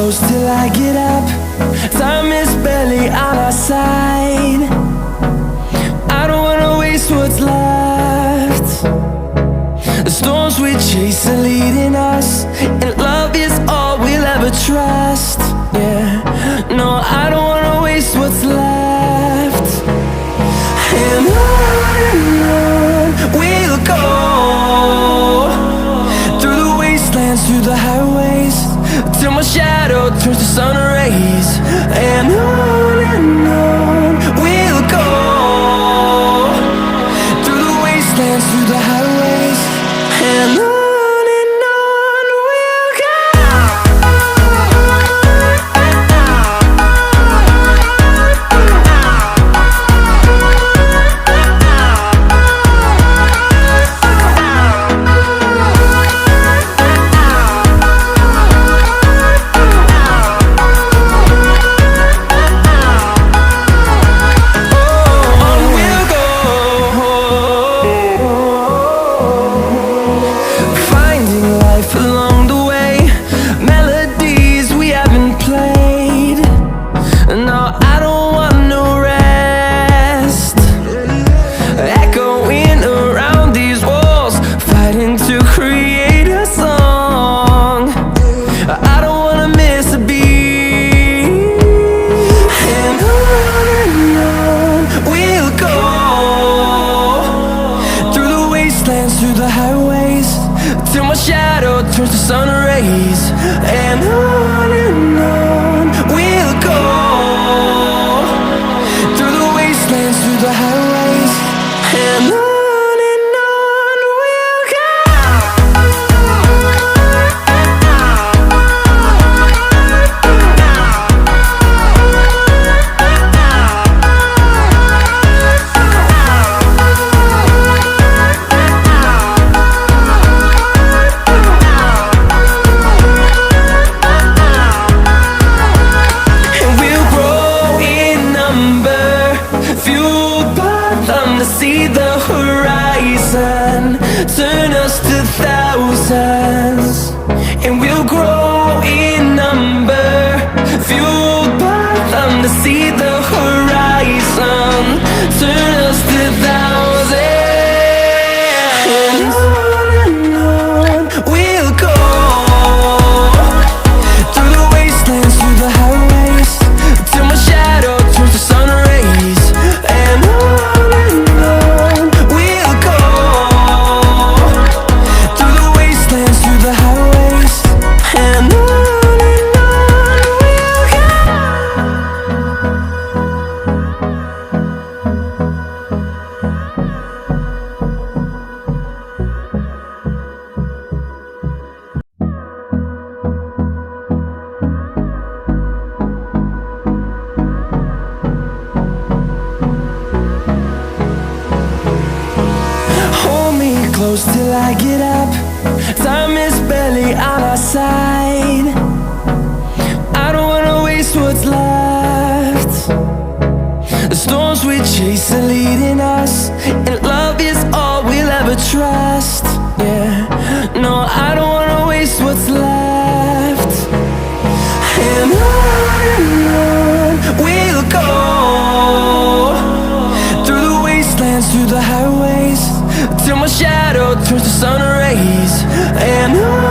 close till I get up. Time is barely on our side. I don't wanna waste what's left. The storms we chase are leading us, and love is all we'll ever trust. Yeah, no, I don't wanna waste what's left. And on we'll go, through the wastelands, through the highways, till my shadow turns to sun rays. And on we'll go, through the wastelands, through the highways, and on. Through the highways, till my shadow turns to sun rays. And on we'll go, through the wastelands, through the highways, and on. See the horizon turn us to thousands, and we'll grow in number, fueled by them to see the horizon turn us to thousands. And on we'll go, through the wastelands, through the highways, till my shadow turns to sun rays. And on close till I get up. Time is barely on our side. I don't wanna waste what's left. The storms we chase are leading us, and love is all we'll ever trust. Yeah, no, I don't wanna waste what's left. And on we'll go, through the wastelands, through the highways, till my shadow turns to sun rays. And on